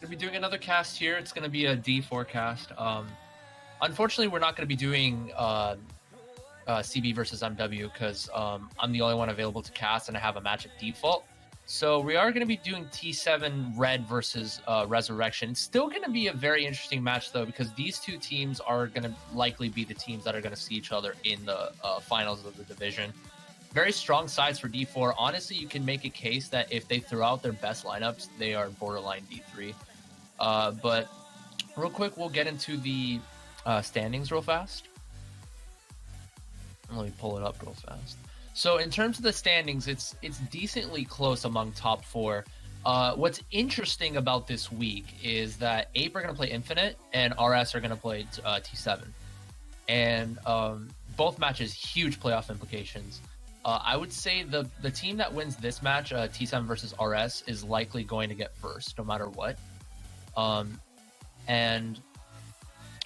Gonna be doing another cast here. It's gonna be a D4 cast. Unfortunately, we're not gonna be doing CB versus MW because I'm the only one available to cast and I have a match at default. So we are going to be doing T7 Red versus Resurrection. It's still going to be a very interesting match though, because these two teams are going to likely be the teams that are going to see each other in the finals of the division. Very strong sides for D4. Honestly, you can make a case that if they throw out their best lineups, they are borderline D3. But real quick, we'll get into the standings real fast. Let me pull it up real fast. So in terms of the standings, it's decently close among top four. What's interesting about this week is that Ape are going to play Infinite and RS are going to play T7. And both matches, huge playoff implications. I would say the team that wins this match, T7 versus RS, is likely going to get first, no matter what. And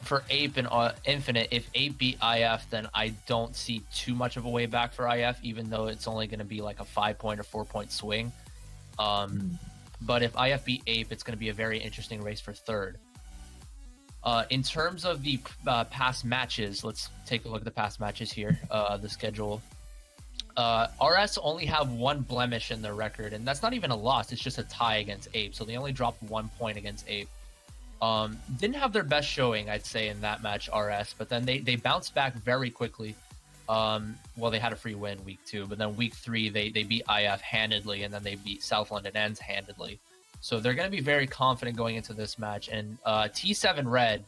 for Ape and Infinite, if Ape beat IF, then I don't see too much of a way back for IF, even though it's only going to be like a 5-point or 4-point swing. But if IF beat Ape, it's going to be a very interesting race for third. In terms of the past matches, let's take a look at the past matches here, the schedule. RS only have one blemish in their record, and that's not even a loss, it's just a tie against Ape, so they only dropped 1 point against Ape. Didn't have their best showing, I'd say, in that match, RS, but then they bounced back very quickly. Well, they had a free win week 2, but then week 3 they beat IF handedly, and then they beat South London Ends handedly. So they're going to be very confident going into this match. And T7 Red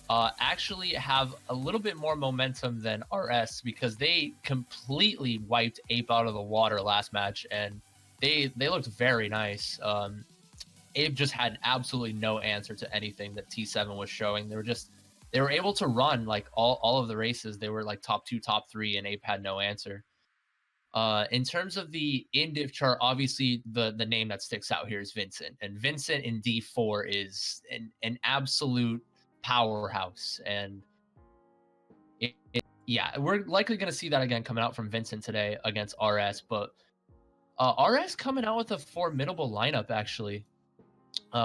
actually have a little bit more momentum than RS because they completely wiped Ape out of the water last match, and they looked very nice. Ape just had absolutely no answer to anything that T7 was showing. They were able to run like all of the races. They were like top 2, top 3, and Ape had no answer. In terms of the in-div chart, obviously the name that sticks out here is Vincent, and Vincent in D4 is an absolute powerhouse. And yeah, we're likely going to see that again coming out from Vincent today against RS. But RS coming out with a formidable lineup, actually.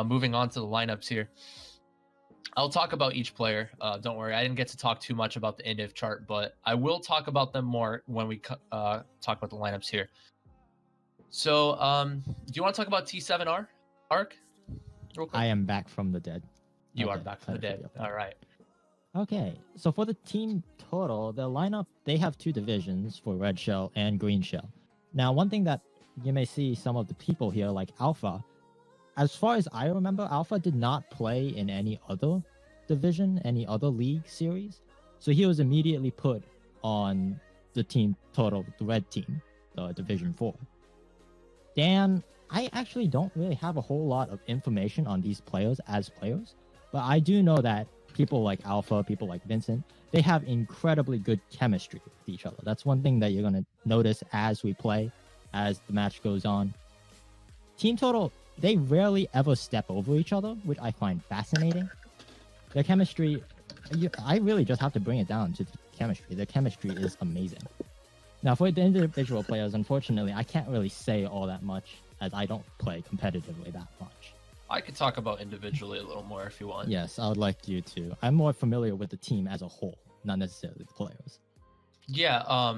Moving on to the lineups here. I'll talk about each player. Don't worry, I didn't get to talk too much about the indiv chart, but I will talk about them more when we talk about the lineups here. So, do you want to talk about T7R Arc? Real quick? I am back from the dead. You are back from the dead. All right. Okay, so for the team total, the lineup, they have 2 divisions for Red Shell and Green Shell. Now, one thing that you may see some of the people here, like Alpha, as far as I remember, Alpha did not play in any other division, any other league series. So he was immediately put on the team total, the red team, Division 4. Dan, I actually don't really have a whole lot of information on these players as players, but I do know that people like Alpha, people like Vincent, they have incredibly good chemistry with each other. That's one thing that you're going to notice as we play, as the match goes on. Team total, they rarely ever step over each other, which I find fascinating. Their chemistry, I really just have to bring it down to the chemistry. Their chemistry is amazing. Now, for the individual players, unfortunately, I can't really say all that much, as I don't play competitively that much. I could talk about individually a little more if you want. Yes, I would like you to. I'm more familiar with the team as a whole, not necessarily the players. Yeah,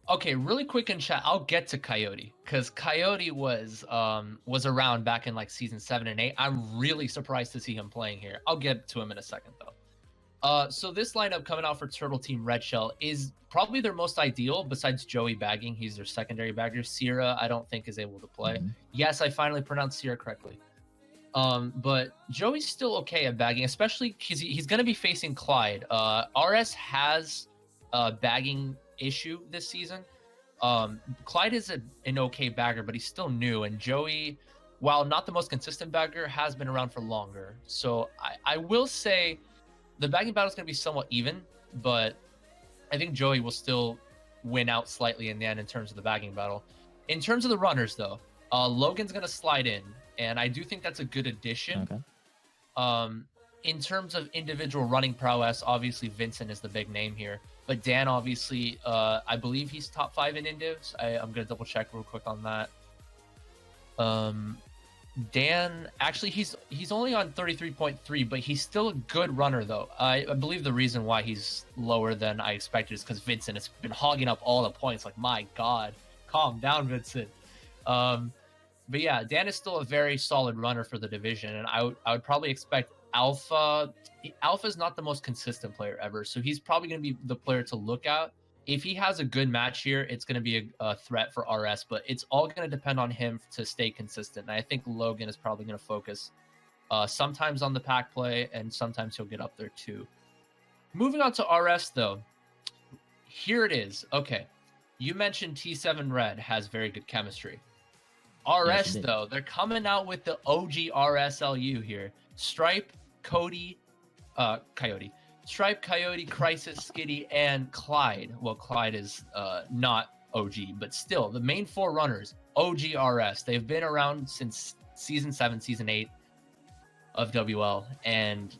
okay, really quick in chat, I'll get to Coyote, because Coyote was around back in like season 7 and 8. I'm really surprised to see him playing here. I'll get to him in a second though. So this lineup coming out for Turtle Team Red Shell is probably their most ideal, besides Joey bagging. He's their secondary bagger. Sierra, I don't think is able to play. Yes, I finally pronounced Sierra correctly. But Joey's still okay at bagging, especially because he's going to be facing Clyde. RS has a bagging issue this season. Clyde is an okay bagger, but he's still new, and Joey, while not the most consistent bagger, has been around for longer. So I will say the bagging battle is going to be somewhat even, but I think Joey will still win out slightly in the end in terms of the bagging battle. In terms of the runners, though, Logan's going to slide in, and I do think that's a good addition. Okay. In terms of individual running prowess, obviously Vincent is the big name here. But Dan, obviously, I believe he's top 5 in indivs. I'm going to double check real quick on that. Dan, actually, he's only on 33.3, but he's still a good runner, though. I believe the reason why he's lower than I expected is because Vincent has been hogging up all the points. Like, my God, calm down, Vincent. But yeah, Dan is still a very solid runner for the division, and I would probably expect Alpha. Alpha is not the most consistent player ever, so he's probably going to be the player to look at. If he has a good match here, it's going to be a threat for RS, but it's all going to depend on him to stay consistent. And I think Logan is probably going to focus sometimes on the pack play, and sometimes he'll get up there too. Moving on to RS, though, here it is. Okay, you mentioned T7 Red has very good chemistry. RS, though, they're coming out with the OG RSLU here. Stripe, Coyote, Crisis, Skitty, and Clyde. Well, Clyde is not OG, but still, the main four runners, OG RS. They've been around since Season 7, Season 8 of WL, and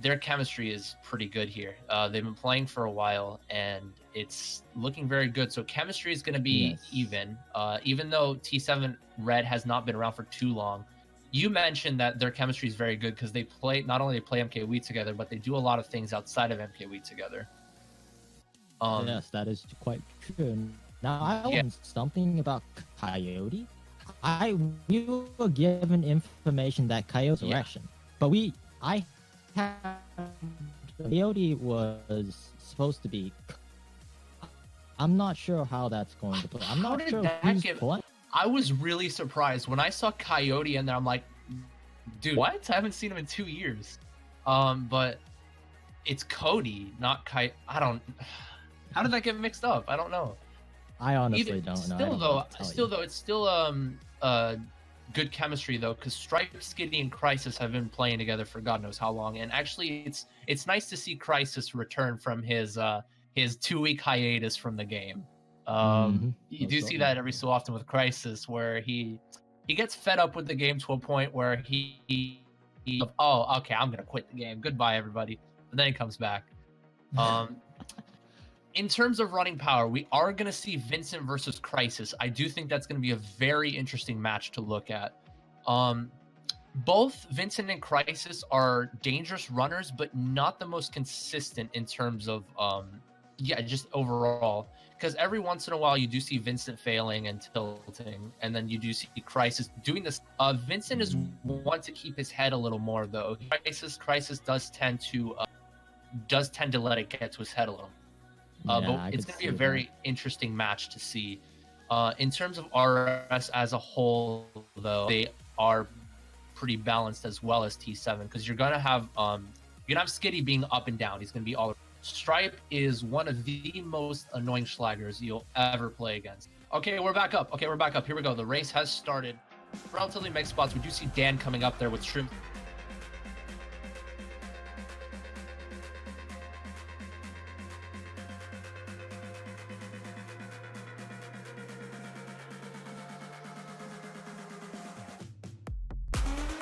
their chemistry is pretty good here. They've been playing for a while, and it's looking very good. So chemistry is going to be even though T7 Red has not been around for too long. You mentioned that their chemistry is very good because they not only play MKW together, but they do a lot of things outside of MKW together. Yes, that is quite true. Now, I learned something about Coyote. We were given information that Coyote's direction, but Coyote was supposed to be. I'm not sure how that's going to play. I'm not sure who's playing. I was really surprised when I saw Coyote in there. I'm like, dude, what? I haven't seen him in 2 years. But it's Cody, not Coyote. How did that get mixed up? I don't know. I honestly don't know. It's still good chemistry though, because Stripe, Skitty, and Crisis have been playing together for God knows how long. And actually, it's nice to see Crisis return from his 2-week hiatus from the game. You do see that every so often with Crisis, where he gets fed up with the game to a point where he oh, okay, I'm gonna quit the game. Goodbye, everybody. And then he comes back. In terms of running power, we are gonna see Vincent versus Crisis. I do think that's gonna be a very interesting match to look at. Both Vincent and Crisis are dangerous runners, but not the most consistent in terms of just overall. Because every once in a while you do see Vincent failing and tilting, and then you do see Crisis doing this. Vincent is one to keep his head a little more, though. Crisis does tend to let it get to his head a little. But it's going to be a very interesting match to see. In terms of RS as a whole, though, they are pretty balanced as well as T7, because you're gonna have Skitty being up and down. He's going to be all. Stripe is one of the most annoying schlaggers you'll ever play against. Okay, we're back up. Here we go. The race has started. Relatively mixed spots. We do see Dan coming up there with Shrimp.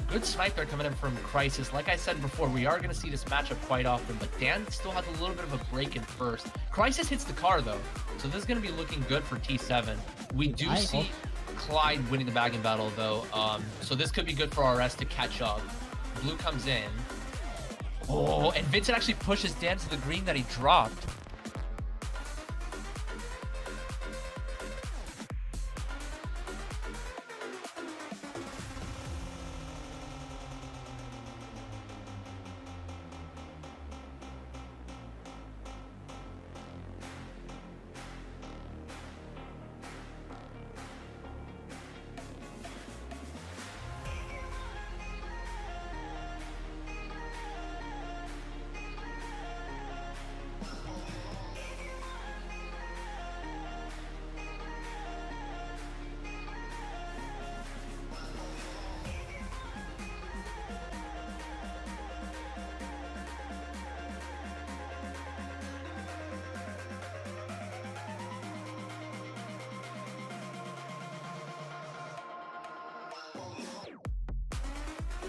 Good sniper coming in from Crisis. Like I said before, we are going to see this matchup quite often, but Dan still has a little bit of a break in first. Crisis hits the car, though, so this is going to be looking good for T7. We do see Clyde winning the bagging battle, though, so this could be good for RS to catch up. Blue comes in. Oh, and Vincent actually pushes Dan to the green that he dropped.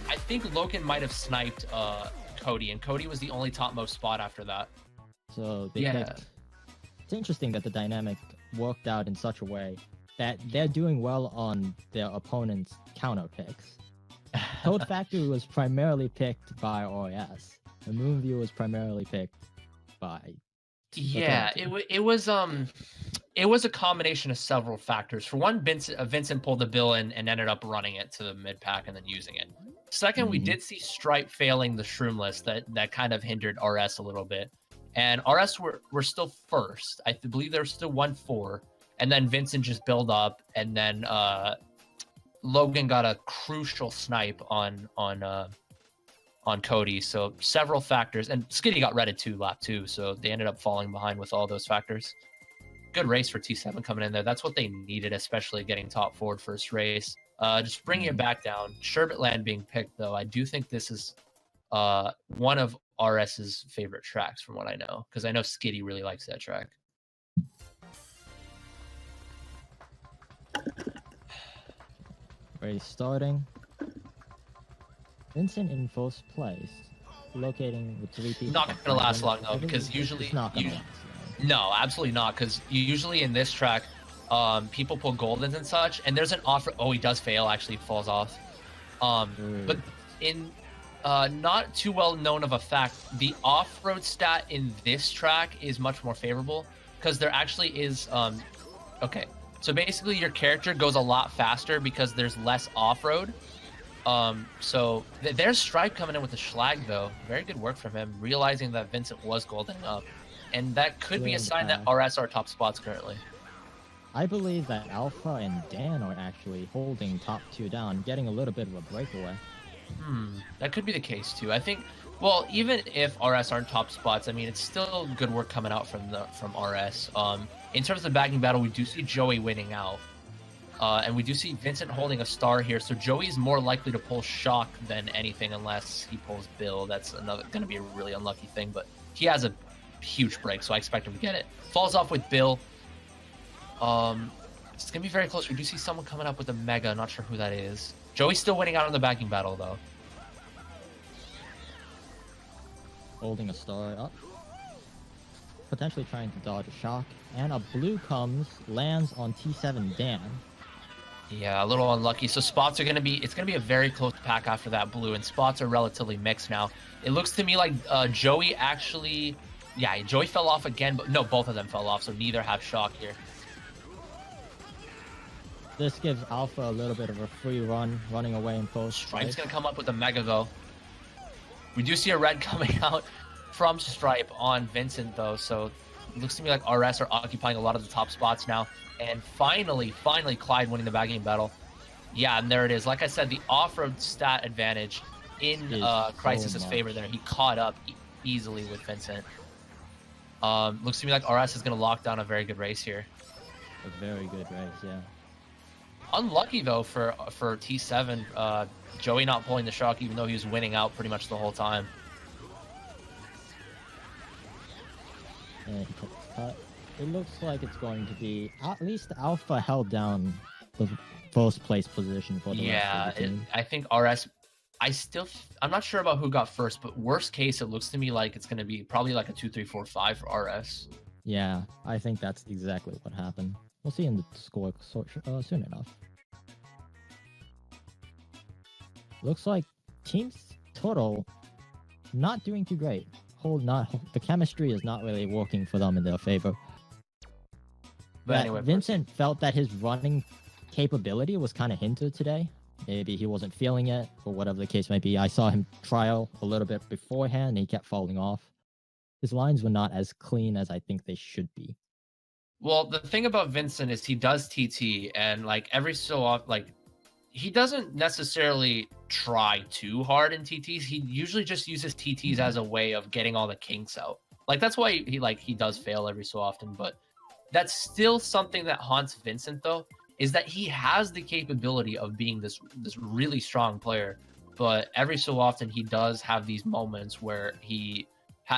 I think Logan might have sniped Cody, and Cody was the only topmost spot after that. So they picked. It's interesting that the dynamic worked out in such a way that they're doing well on their opponent's counter picks. Toad Factory was primarily picked by RS. The Moonview was primarily picked by. Yeah, it was a combination of several factors. For one, Vincent pulled the bill and ended up running it to the mid pack and then using it. Second, we did see Stripe failing the Shroomless that kind of hindered RS a little bit. And RS were still first. I believe they were still 1-4. And then Vincent just built up, and then Logan got a crucial snipe on Cody. So several factors, and Skitty got redded too lap 2, so they ended up falling behind with all those factors. Good race for T7 coming in there. That's what they needed, especially getting top 4 first race. Just bringing it back down. Sherbetland being picked, though, I do think this is one of RS's favorite tracks, from what I know, because I know Skitty really likes that track. Race starting. Vincent in first place, locating with 3 people. Not gonna last long though, because usually, no, absolutely not, because usually in this track, people pull goldens and such, and there's an off. Oh, he does fail. Actually, falls off. But in not too well known of a fact, the off-road stat in this track is much more favorable, because there actually is okay. So basically, your character goes a lot faster because there's less off-road. So there's Stripe coming in with the Schlag, though. Very good work from him, realizing that Vincent was goldening up. And that could be a sign that RS are top spots currently. I believe that Alpha and Dan are actually holding top 2 down, getting a little bit of a breakaway. That could be the case, too. I think, well, even if RS aren't top spots, I mean, it's still good work coming out from RS. In terms of the bagging battle, we do see Joey winning out. And we do see Vincent holding a star here, so Joey's more likely to pull Shock than anything unless he pulls Bill. That's going to be a really unlucky thing, but he has a huge break, so I expect him to get it. Falls off with Bill. It's going to be very close. We do see someone coming up with a Mega. Not sure who that is. Joey's still winning out in the bagging battle, though. Holding a star up. Potentially trying to dodge a Shock. And a blue comes, lands on T7 Dan. Yeah, a little unlucky. So spots are going to be, it's going to be a very close pack after that blue, and spots are relatively mixed now. It looks to me like Joey actually, yeah, Joey fell off again, but no, both of them fell off, so neither have Shock here. This gives Alpha a little bit of a free run, running away in post. Stripe's going to come up with a Mega, though. We do see a red coming out from Stripe on Vincent, though, so it looks to me like RS are occupying a lot of the top spots now. And finally, Clyde winning the bagging battle. Yeah, and there it is. Like I said, the off-road stat advantage in Crisis' favor there. He caught up easily with Vincent. Looks to me like RS is going to lock down a very good race here. A very good race, yeah. Unlucky, though, for T7. Joey not pulling the Shock, even though he was winning out pretty much the whole time. And he took his cut. It looks like it's going to be at least Alpha held down the first place position for the rest of the team. I think RS. I'm not sure about who got first, but worst case, it looks to me like it's going to be probably like a 2, 3, 4, 5 for RS. Yeah, I think that's exactly what happened. We'll see in the score soon enough. Looks like Team Total not doing too great. The chemistry is not really working for them in their favor. But anyway, Vincent felt that his running capability was kind of hindered today. Maybe he wasn't feeling it, or whatever the case might be. I saw him trial a little bit beforehand, and he kept falling off. His lines were not as clean as I think they should be. Well, the thing about Vincent is he does TT, and like every so often, like he doesn't necessarily try too hard in TTs. He usually just uses TTs as a way of getting all the kinks out. Like that's why he does fail every so often, but that's still something that haunts Vincent, though, is that he has the capability of being this really strong player, but every so often he does have these moments where he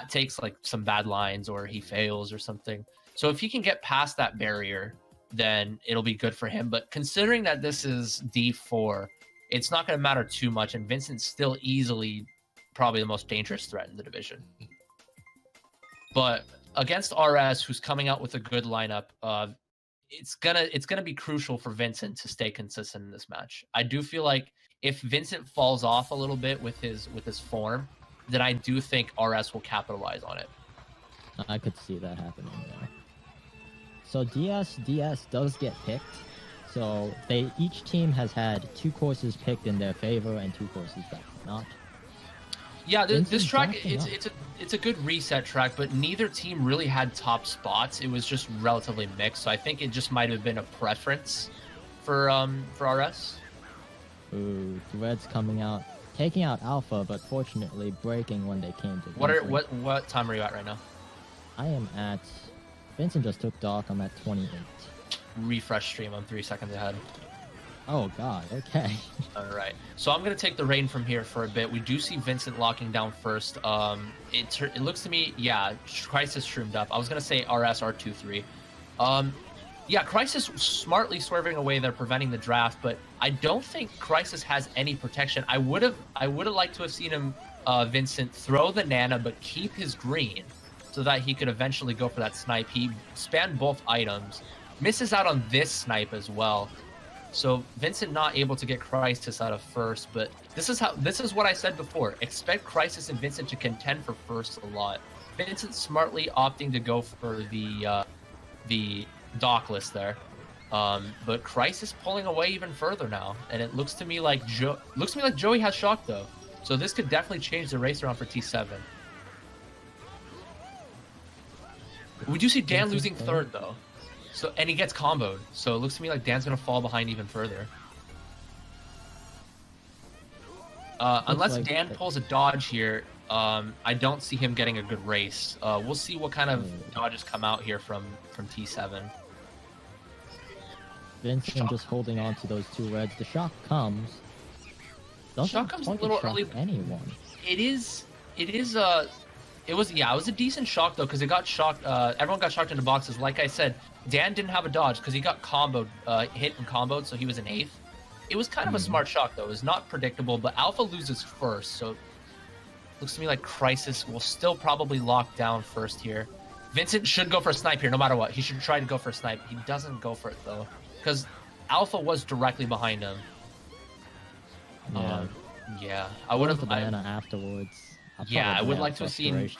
takes like some bad lines or he fails or something. So if he can get past that barrier, then it'll be good for him. But considering that this is D4, it's not going to matter too much, and Vincent's still easily probably the most dangerous threat in the division. But against RS, who's coming out with a good lineup, it's gonna be crucial for Vincent to stay consistent in this match. I do feel like if Vincent falls off a little bit with his form, then I do think RS will capitalize on it. I could see that happening there. So DS does get picked. So each team has had 2 courses picked in their favor and 2 courses that not. Yeah, this track it's a good reset track, but neither team really had top spots. It was just relatively mixed. So I think it just might have been a preference for RS. Ooh, the Reds coming out, taking out Alpha, but fortunately breaking when they came to. What time are you at right now? I am at. Vincent just took Doc. I'm at 28. Refresh stream. I'm 3 seconds ahead. Oh God. Okay. All right. So I'm gonna take the reign from here for a bit. We do see Vincent locking down first. It looks to me, yeah, Crisis shroomed up. I was gonna say RS R23. Yeah, Crisis smartly swerving away there, preventing the draft, but I don't think Crisis has any protection. I would have liked to have seen him, Vincent, throw the Nana, but keep his green, so that he could eventually go for that snipe. He spanned both items, misses out on this snipe as well. So Vincent not able to get Crisis out of first, but this is what I said before. Expect Crisis and Vincent to contend for first a lot. Vincent smartly opting to go for the dock list there, but Crisis pulling away even further now, and it looks to me like Joey has shock though, so this could definitely change the race around for T7. We do see Dan losing third though. So, and he gets comboed. So it looks to me like Dan's gonna fall behind even further. Unless Dan pulls a dodge here, I don't see him getting a good race. We'll see what kind of dodges come out here from T7. Vincent just holding on to those 2 Reds. The shock comes. Shock comes a little early. Anyone? It was a decent shock though, because it got shocked. Everyone got shocked into boxes. Like I said, Dan didn't have a dodge because he got comboed, hit and comboed, so he was in 8th. It was kind of a smart shock though. It was not predictable, but Alpha loses first, so looks to me like Crisis will still probably lock down first here. Vincent should go for a snipe here, no matter what. He should try to go for a snipe. He doesn't go for it though, because Alpha was directly behind him. Yeah. Yeah. I would have. Banana afterwards. Yeah, I would like to have seen.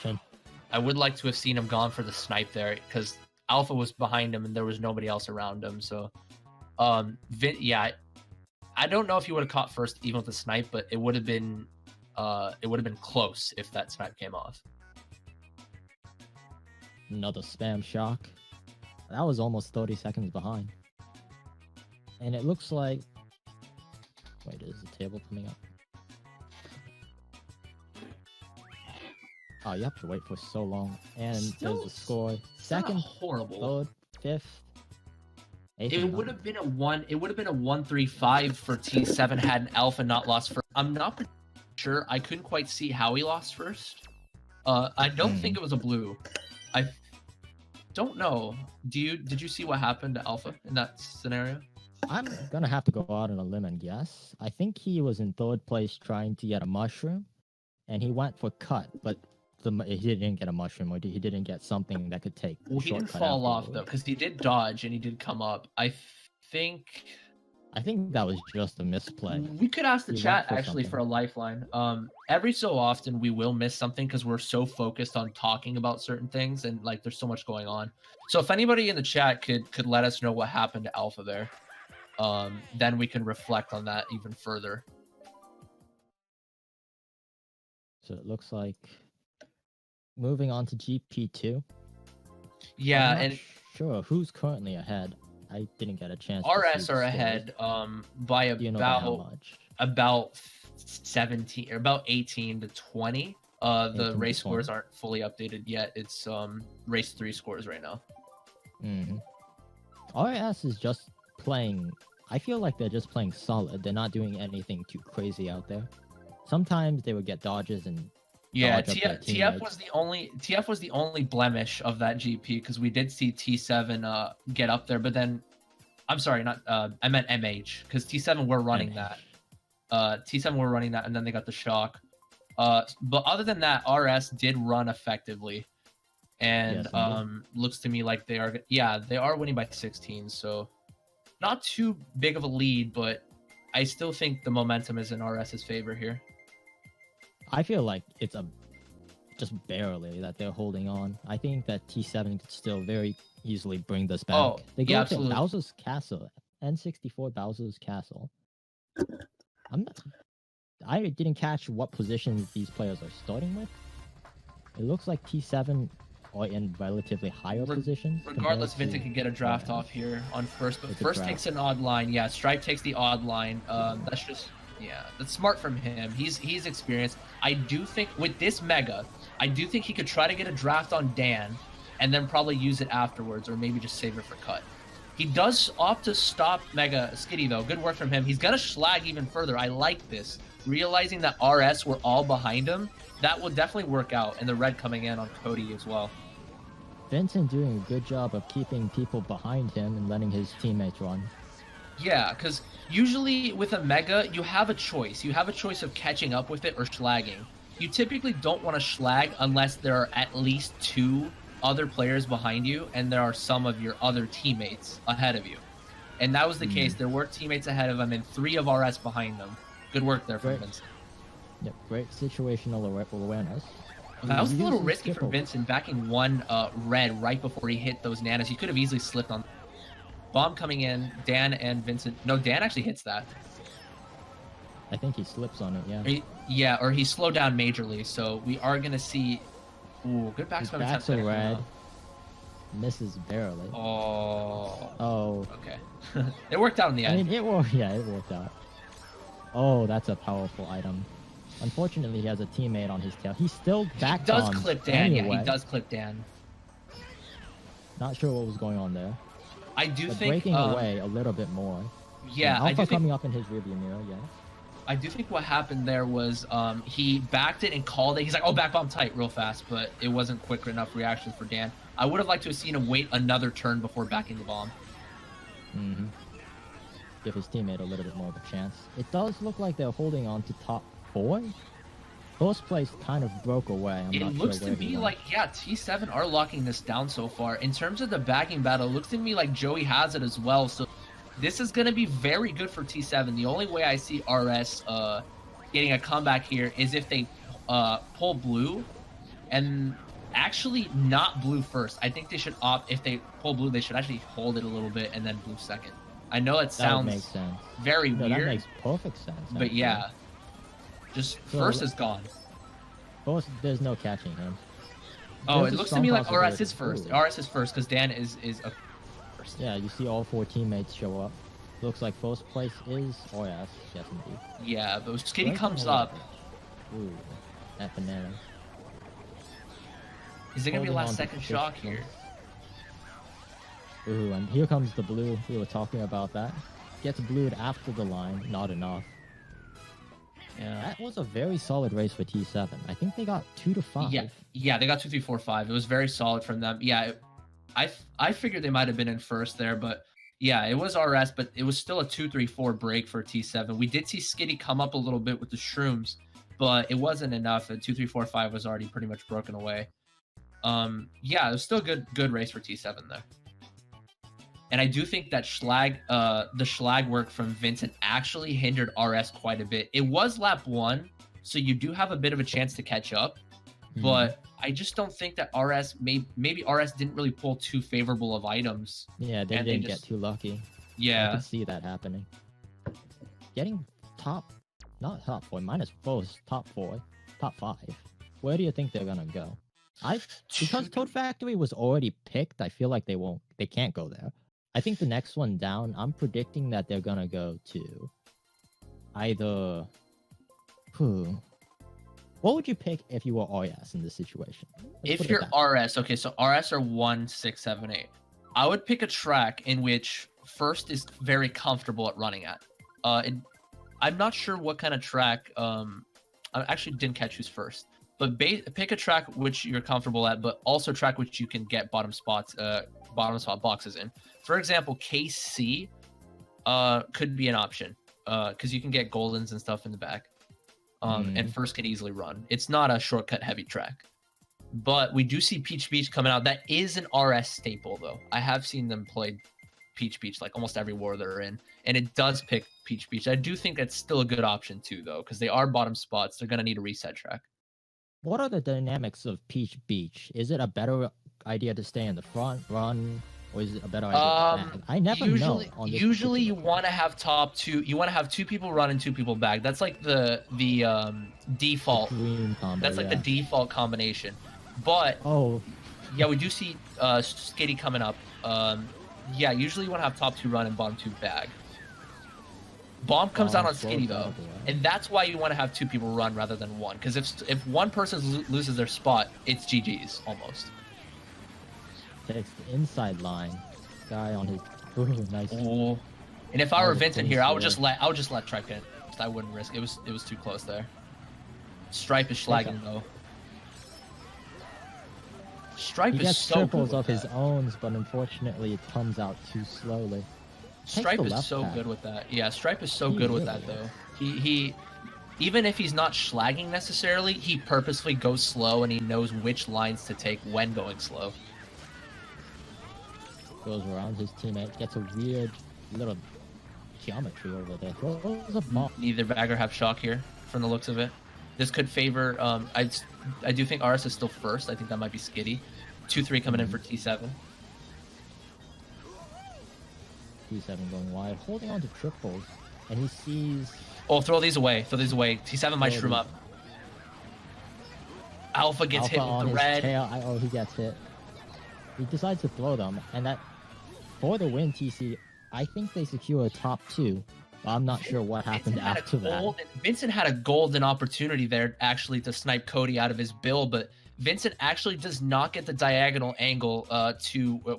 I would like to have seen him gone for the snipe there, because Alpha was behind him and there was nobody else around him. So, yeah, I don't know if he would have caught first even with the snipe, but it would have been close if that snipe came off. Another spam shock. That was almost 30 seconds behind. And it looks like. Wait, is the table coming up? Oh, you have to wait for so long. And there's the score. Second, horrible. Third, 5th. It would have been a 1-3-5 for T7 had an Alpha not lost first. I'm not sure. I couldn't quite see how he lost first. I don't think it was a blue. I don't know. Did you see what happened to Alpha in that scenario? I'm gonna have to go out on a limb and guess. I think he was in 3rd place trying to get a mushroom, and he went for cut, but he didn't get a mushroom, or he didn't get something that could take. Well, he didn't fall off though, because he did dodge and he did come up. I think that was just a misplay. We could ask the chat actually for a lifeline. Every so often we will miss something because we're so focused on talking about certain things and like there's so much going on. So if anybody in the chat could let us know what happened to Alpha there, then we can reflect on that even further. So it looks like moving on to GP2. Yeah, and sure who's currently ahead. I didn't get a chance. RS are ahead by about 17 or about 18 to 20. The race scores aren't fully updated yet. It's race 3 scores right now. RS is just playing. I feel like they're just playing solid. They're not doing anything too crazy out there. Sometimes they would get dodges and yeah. TF was the only blemish of that GP, because we did see T7 get up there, but then I'm sorry, not I meant MH, because T7 were running that. T7 were running that, and then they got the shock. But other than that, RS did run effectively. and Yes, looks to me like they are winning by 16. So not too big of a lead, but I still think the momentum is in RS's favor here. I feel like it's just barely that they're holding on. I think that T7 could still very easily bring this back. Oh, They go yeah, to absolutely. Bowser's Castle, N64 Bowser's Castle. I didn't catch what positions these players are starting with. It looks like T7 are in relatively higher positions. Regardless, Vincent can get a draft off here on first, but first takes an odd line. Yeah, Stripe takes the odd line. That's just, yeah, that's smart from him. He's experienced. I do think with this Mega, I do think he could try to get a draft on Dan and then probably use it afterwards, or maybe just save it for cut. He does opt to stop Mega Skitty, though. Good work from him. He's going to schlag even further. I like this. Realizing that RS were all behind him, that will definitely work out. And the red coming in on Cody as well. Vincent doing a good job of keeping people behind him and letting his teammates run. Yeah, because usually with a Mega, you have a choice. You have a choice of catching up with it or schlagging. You typically don't want to schlag unless there are at least 2 other players behind you and there are some of your other teammates ahead of you. And that was the case. There were teammates ahead of him and 3 of RS behind them. Good work there from Vincent. Yep, great situational awareness. That was a little risky for Vincent, backing one red right before he hit those nanas. He could have easily slipped on. Bomb coming in, Dan and Vincent. No, Dan actually hits that. I think he slips on it, yeah. Or he slowed down majorly, so we are going to see... Ooh, good backspin attempt there. Red. Misses barely. Oh. Okay. It worked out in the end. I mean, it worked out. Oh, that's a powerful item. Unfortunately, he has a teammate on his tail. He's still back. He does clip Dan. Anyway. Yeah, he does clip Dan. Not sure what was going on there. I do but think breaking away a little bit more. Yeah, Alpha coming up in his rearview mirror. Yeah. I do think what happened there was he backed it and called it. He's like, "Oh, back bomb tight, real fast," but it wasn't quick enough reaction for Dan. I would have liked to have seen him wait another turn before backing the bomb. Mm-hmm. Give his teammate a little bit more of a chance. It does look like they're holding on to top 4. First place kind of broke away. It looks to me like, yeah, T7 are locking this down so far. In terms of the backing battle, it looks to me like Joey has it as well. So this is going to be very good for T7. The only way I see RS getting a comeback here is if they pull blue and actually not blue first. I think they should opt, if they pull blue, they should actually hold it a little bit and then blue second. I know it sounds very weird. That makes perfect sense. But yeah, just first is gone. First, there's no catching him. Oh, it looks to me like RS is first. RS is first because Dan is a first. Yeah, you see all 4 teammates show up. Looks like first place is RS. Yes, indeed. Yeah, but Skitty comes up. Ooh, that banana. Is it going to be a last second shock here? Ooh, and here comes the blue. We were talking about that. Gets blued after the line. Not enough. Yeah. That was a very solid race for T7. I think they got 2 to 5. Yeah, they got 2, 3, 4, 5. It was very solid from them. Yeah, I figured they might have been in first there, but yeah, it was RS, but it was still a 2, 3, 4 break for T7. We did see Skitty come up a little bit with the shrooms, but it wasn't enough. And 2, 3, 4, 5 was already pretty much broken away. Yeah, it was still a good race for T7 there. And I do think that the schlag work from Vincent actually hindered RS quite a bit. It was lap 1, so you do have a bit of a chance to catch up. But I just don't think that RS, maybe RS didn't really pull too favorable of items. Yeah, they didn't get too lucky. Yeah. I can see that happening. Getting not top 4, minus first, top 4, top 5. Where do you think they're going to go? Because Toad Factory was already picked, I feel like they can't go there. I think the next one down, I'm predicting that they're gonna go to either... What would you pick if you were RS in this situation? If you're RS, okay, so RS are 1, 6, 7, 8. I would pick a track in which first is very comfortable at running at. I'm not sure what kind of track. I actually didn't catch who's first. But pick a track which you're comfortable at, but also track which you can get bottom spot boxes in. For example, KC could be an option because you can get goldens and stuff in the back. And first can easily run. It's not a shortcut heavy track. But we do see Peach Beach coming out. That is an RS staple, though. I have seen them play Peach Beach like almost every war they're in, and it does pick Peach Beach. I do think that's still a good option too, though, because they are bottom spots. They're gonna need a reset track. What are the dynamics of Peach Beach? Is it a better idea to stay in the front, run, or is it a better idea to back? I never know. Usually, you want to have top two. You want to have 2 people run and 2 people back. That's like the default. The combo, that's like the default combination. But yeah, we do see Skitty coming up. Yeah, usually you want to have top 2 run and bottom 2 bag. Bomb comes out on Skitty though, and that's why you want to have 2 people run rather than 1. Because if one person loses their spot, it's GG's almost. Takes the inside line. Guy on his nice. Ooh. And if I were Vincent here, I would just let Stripe get it. I wouldn't risk it. It was too close there. Stripe is schlagging though. Stripe is so triples of his own, but unfortunately it comes out too slowly. Stripe is so good with that. Yeah, Stripe is so good with that though. He even if he's not schlagging necessarily, he purposefully goes slow and he knows which lines to take when going slow. Goes around his teammate, gets a weird little geometry over there. Neither bagger have shock here from the looks of it. This could favor I do think RS is still first. I think that might be Skitty. 2-3 coming in for T7. T7 going wide, holding on to triples, and he sees... Oh, throw these away. Throw these away. T7 might shroom up. Alpha gets hit with the red. He gets hit. He decides to throw them, and that... For the win, TC, I think they secure a top 2, but I'm not sure what happened after that. Vincent had a golden opportunity there, actually, to snipe Cody out of his build, but Vincent actually does not get the diagonal angle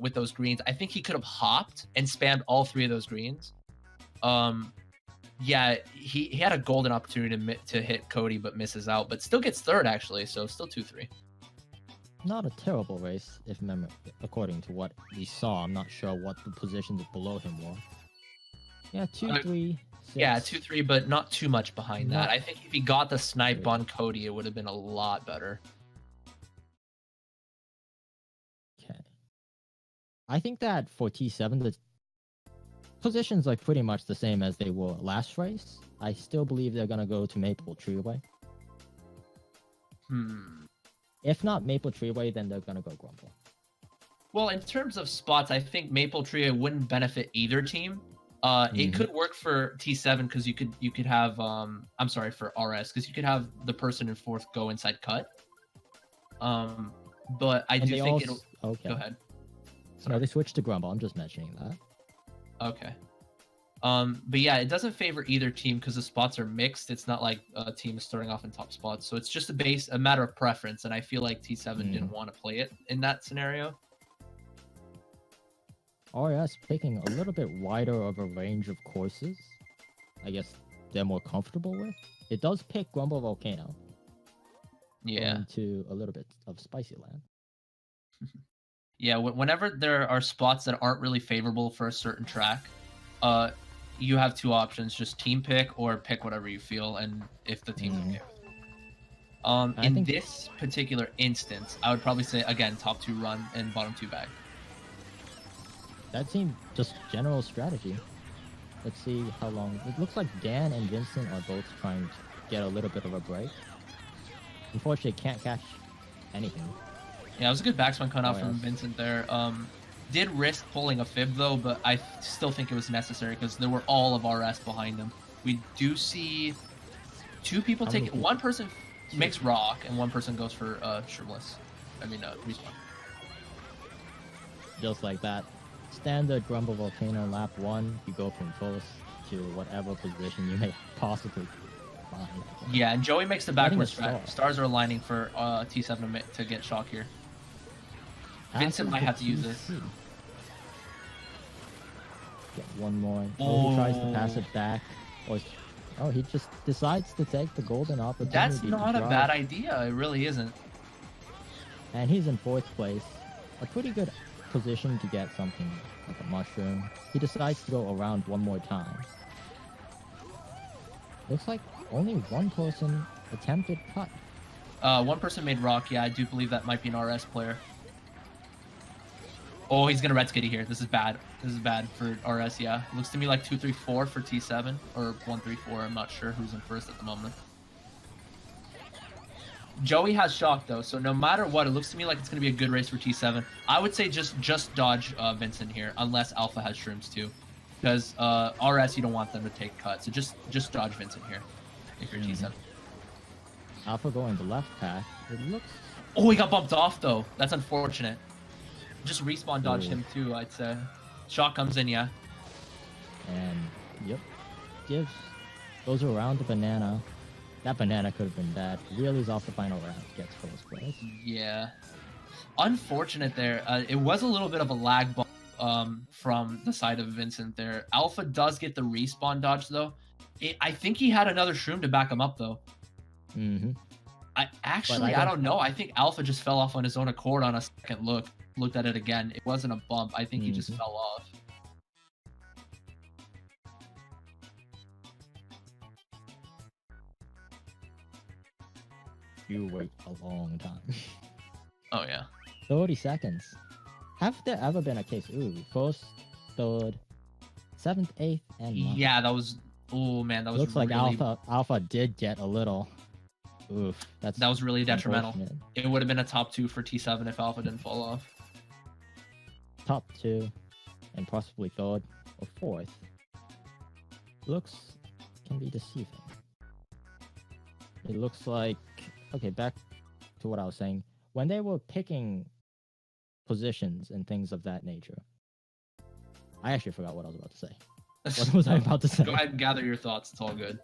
with those greens. I think he could have hopped and spammed all 3 of those greens. Yeah, he had a golden opportunity to hit Cody, but misses out, but still gets third, actually, so still 2-3. Not a terrible race, if memory, according to what we saw. I'm not sure what the positions below him were. Yeah, 2-3. Yeah, 2-3, but not too much behind that. I think if he got the snipe on Cody, it would have been a lot better. Okay. I think that for T7, the positions are pretty much the same as they were last race. I still believe they're going to go to Maple Treeway. If not Maple Treeway, then they're going to go Grumble. Well, in terms of spots, I think Maple Treeway wouldn't benefit either team. It could work for T7 because you could have I'm sorry, for RS, because you could have the person in 4th go inside cut. But I do think it'll... Okay. Go ahead. No, they switched to Grumble. I'm just mentioning that. Okay. But yeah, it doesn't favor either team because the spots are mixed. It's not like a team is starting off in top spots. So it's just a matter of preference. And I feel like T7 didn't want to play it in that scenario. RS picking a little bit wider of a range of courses. I guess they're more comfortable with. It does pick Grumble Volcano. Yeah. To a little bit of Spicy Land. Yeah, whenever there are spots that aren't really favorable for a certain track, you have 2 options: just team pick or pick whatever you feel, and if the team's okay with it. In this particular instance, I would probably say again top 2 run and bottom 2 bag. That seemed just general strategy. Let's see how long. It looks like Dan and Vincent are both trying to get a little bit of a break. Unfortunately, can't catch anything. Yeah, it was a good backspin cut out from Vincent there. Did risk pulling a fib though, but I still think it was necessary because there were all of RS behind him. We do see 2 people take it. 1 person makes rock and 1 person goes for shroomless. Respawn. Just like that. Standard Grumble Volcano lap 1. You go from first to whatever position you may possibly find. Yeah, and Joey makes the backwards track. Stars are aligning for T7 to get shock here. Vincent might have to use this. Get one more. Oh, he tries to pass it back. Oh, he just decides to take the golden opportunity. That's not a bad idea. It really isn't. And he's in 4th place. A pretty good position to get something like a mushroom. He decides to go around one more time. Looks like only 1 person attempted cut. One person made rock. Yeah, I do believe that might be an RS player. Oh, he's gonna red skitty here. This is bad. This is bad for RS. Yeah, looks to me like 2-3-4 for T7 or 1-3-4. I'm not sure who's in first at the moment. Joey has shock though, so no matter what, it looks to me like it's gonna be a good race for T7. I would say just dodge Vincent here, unless Alpha has shrooms too, because RS you don't want them to take cut. So just dodge Vincent here if you're T7. Alpha going the left path. It looks. Oh, he got bumped off though. That's unfortunate. Just respawn dodge him too, I'd say. Shock comes in, yeah. And yep, goes around the banana. That banana could have been bad. Wheelies off the final round, gets first place. Yeah, unfortunate there. It was a little bit of a lag bump from the side of Vincent there. Alpha does get the respawn dodge though. I think he had another shroom to back him up though. I don't know. I think Alpha just fell off on his own accord on a second look. Looked at it again. It wasn't a bump. I think he just fell off. You wait a long time. Oh yeah. 30 seconds. Have there ever been a case? Ooh, first, third, seventh, eighth, and ninth. Yeah, that was. Oh man, that was. Looks like really... Alpha did get a little. Oof, that was really detrimental. It would have been a top 2 for T7 if Alpha didn't fall off. Top 2, and possibly third or fourth. Looks can be deceiving. It looks like, okay, back to what I was saying. When they were picking positions and things of that nature, I actually forgot what I was about to say. What was I about to say? Go ahead and gather your thoughts. It's all good.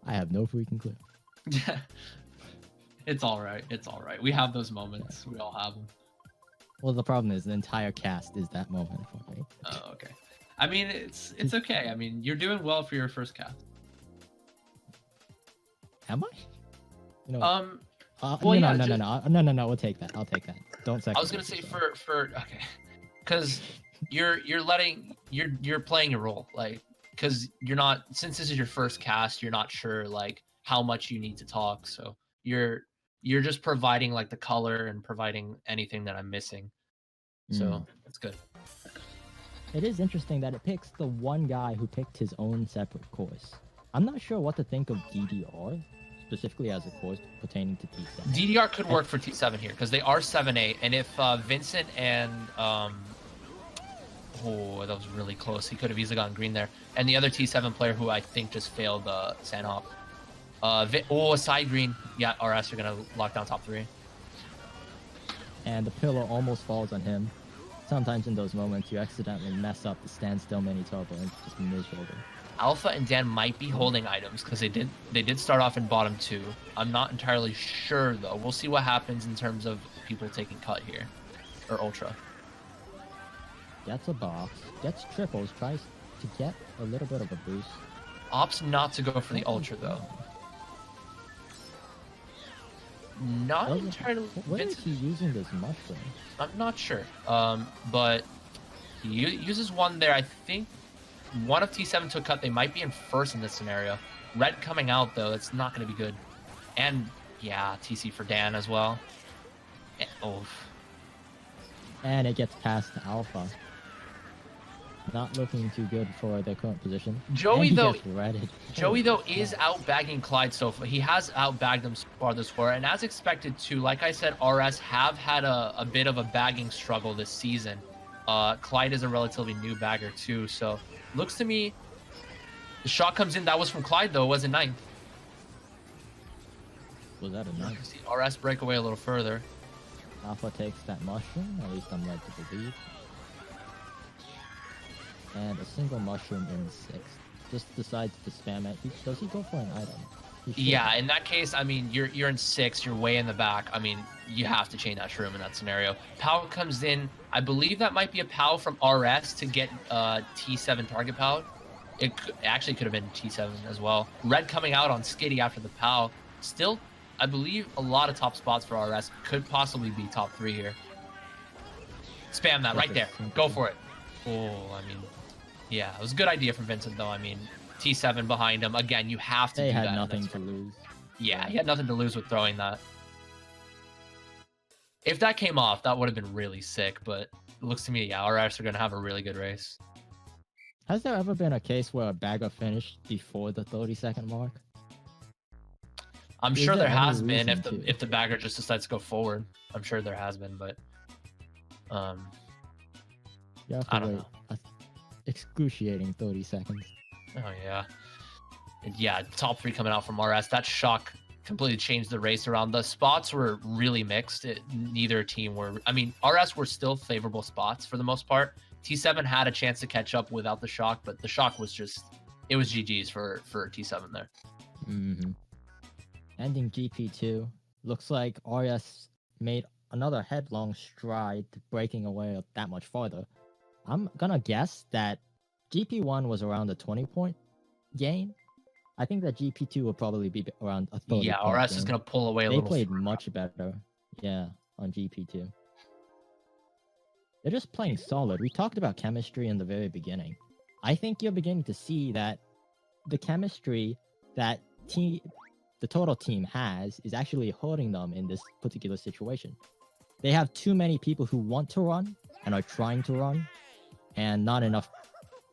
I have no freaking clue. It's all right. It's all right. We have those moments. We all have them. Well, the problem is the entire cast is that moment for me. Oh, okay. I mean, it's okay. I mean, you're doing well for your first cast. Am I? You know, well, no. We'll take that. I'll take that. Don't second. I was gonna say for okay, because you're playing your role, like, because you're not, since this is your first cast, you're not sure like how much you need to talk, so you're just providing like the color and providing anything that I'm missing. So that's good. It is interesting that it picks the one guy who picked his own separate course. I'm not sure what to think of DDR, specifically as a course pertaining to T7. DDR could work for T7 here, because they are 7-8, and if Vincent and... oh, that was really close. He could have easily gotten green there. And the other T7 player who I think just failed Sandhop. A side green. Yeah, RS are going to lock down top 3. And the pillar almost falls on him. Sometimes in those moments, you accidentally mess up the standstill mini turbo and just miserable. Alpha and Dan might be holding items because they did start off in bottom 2. I'm not entirely sure though. We'll see what happens in terms of people taking cut here, or ultra. Gets a box, gets triples, tries to get a little bit of a boost. Opts not to go for the ultra though. Not entirely. What is he using this mushroom? I'm not sure. But he uses one there. I think one of T7 took cut. They might be in first in this scenario. Red coming out though. That's not going to be good. And yeah, TC for Dan as well. And it gets past Alpha. Not looking too good for their current position. Joey though is outbagging Clyde so far. He has outbagged them so far this far, and as expected too. Like I said, RS have had a bit of a bagging struggle this season. Clyde is a relatively new bagger too, so looks to me the shot comes in. That was from Clyde though. It wasn't ninth. Was that a ninth? See RS break away a little further. Alpha takes that mushroom. At least I'm led to believe. And a single mushroom in 6th. Just decides to spam it. Does he go for an item? Yeah, in that case, I mean, you're in 6th, you're way in the back. I mean, you have to chain that shroom in that scenario. POW comes in. I believe that might be a POW from RS to get T7 target POW. It actually could have been T7 as well. Red coming out on Skitty after the POW. Still, I believe a lot of top spots for RS. Could possibly be top 3 here. Spam that right there. Go for it. Oh, I mean... Yeah, it was a good idea from Vincent, though. I mean, T7 behind him. Again, you have to do that. They had nothing to lose. Yeah, he had nothing to lose with throwing that. If that came off, that would have been really sick, but it looks to me, yeah, RS are going to have a really good race. Has there ever been a case where a bagger finished before the 30-second mark? I'm Is sure there there any has been reason if the bagger just decides to go forward. I'm sure there has been, but You have I to don't wait know. a excruciating 30 seconds. Oh yeah. And yeah, top 3 coming out from RS. That shock completely changed the race around. The spots were really mixed. Neither team were. I mean, RS were still favorable spots for the most part. T7 had a chance to catch up without the shock, but the shock was just, it was GG's for T7 there. Mm-hmm. Ending GP2, looks like RS made another headlong stride, breaking away that much farther. I'm gonna guess that GP1 was around a 20-point gain. I think that GP2 will probably be around a 30 Yeah, point RS gain. is going to pull away a They little. played much better, yeah, on GP2. They're just playing solid. We talked about chemistry in the very beginning. I think you're beginning to see that the chemistry that the total team has is actually hurting them in this particular situation. They have too many people who want to run and are trying to run, and not enough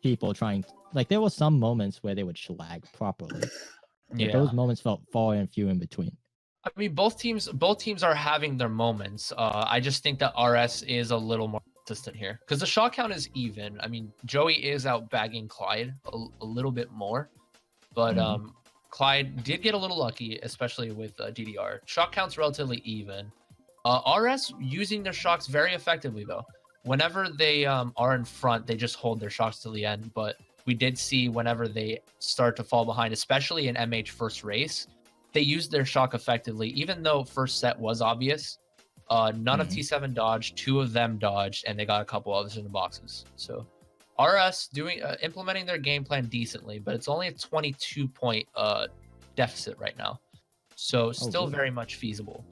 people trying. Like, there were some moments where they would schlag properly. Yeah, those moments felt far and few in between. I mean, both teams are having their moments. I just think that RS is a little more consistent here because the shot count is even. I mean, Joey is out bagging Clyde a little bit more, but Clyde did get a little lucky, especially with DDR. Shot count's relatively even. RS using their shocks very effectively though. Whenever they are in front, they just hold their shocks till the end. But we did see whenever they start to fall behind, especially in MH first race, they used their shock effectively. Even though first set was obvious, none of T7 dodged, 2 of them dodged, and they got a couple others in the boxes. So RS doing implementing their game plan decently, but it's only a 22-point deficit right now. So still very much feasible.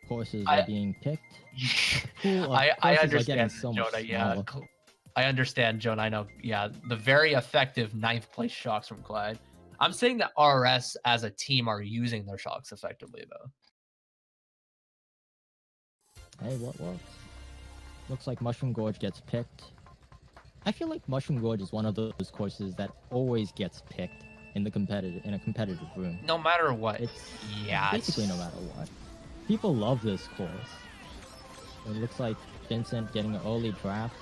Courses are being picked. I understand, so Jonah. Yeah, I understand, Jonah. I know. Yeah, the very effective 9th place shocks from Clyde. I'm saying that RS as a team are using their shocks effectively, though. Hey, what works? Looks like Mushroom Gorge gets picked. I feel like Mushroom Gorge is one of those courses that always gets picked in a competitive room. No matter what. Basically no matter what. People love this course. It looks like Vincent getting an early draft.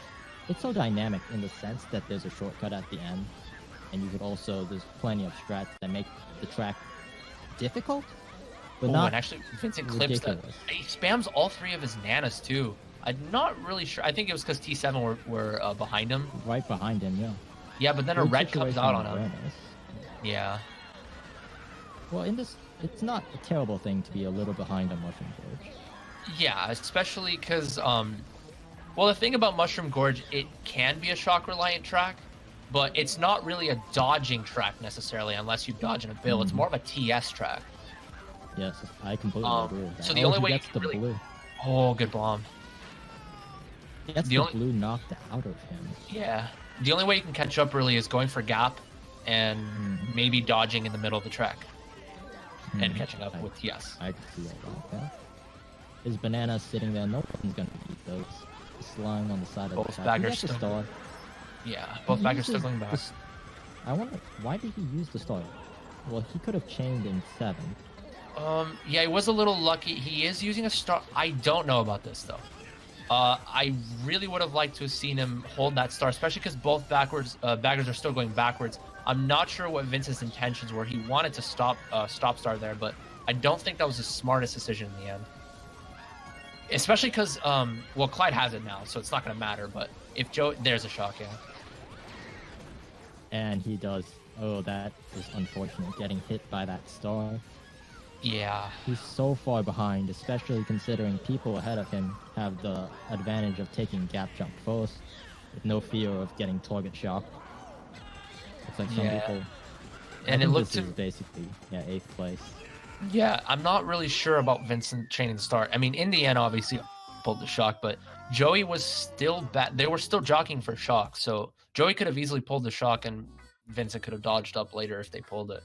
It's so dynamic in the sense that there's a shortcut at the end, and you could also, there's plenty of strats that make the track difficult, but not and actually Vincent clips that. He spams all 3 of his nanas too. I'm not really sure. I think it was because T7 were behind him. Right behind him, yeah. Yeah, but then a red comes out on him. Yeah. Well, in this, it's not a terrible thing to be a little behind on Mushroom Gorge. Yeah, especially because, well, the thing about Mushroom Gorge, it can be a shock-reliant track, but it's not really a dodging track necessarily unless you dodge in a bill. It's more of a TS track. Yes, I completely agree with that. So the only way you can really... blue. Oh, good bomb. He gets the blue knocked out of him. Yeah. The only way you can catch up really is going for gap and maybe dodging in the middle of the track and catching up with TS. I can see all that. His banana sitting there. No one's going to eat those. Just lying on the side of the track. Baggers still. Yeah, both baggers still going back. I wonder, why did he use the star? Well, he could have chained in 7. Yeah, he was a little lucky. He is using a star. I don't know about this, though. I really would have liked to have seen him hold that star, especially because both baggers are still going backwards. I'm not sure what Vince's intentions were. He wanted to stop star there, but I don't think that was the smartest decision in the end. Especially because, well, Clyde has it now, so it's not going to matter. But if there's a shock, yeah. And he does. Oh, that is unfortunate, getting hit by that star. Yeah. He's so far behind, especially considering people ahead of him have the advantage of taking gap jump first, with no fear of getting target shock. Looks like some people... And it looks basically, 8th place. Yeah, I'm not really sure about Vincent chaining the start. I mean, in the end, obviously, pulled the shock, but Joey was still bad. They were still jockeying for shock, so Joey could have easily pulled the shock and Vincent could have dodged up later if they pulled it.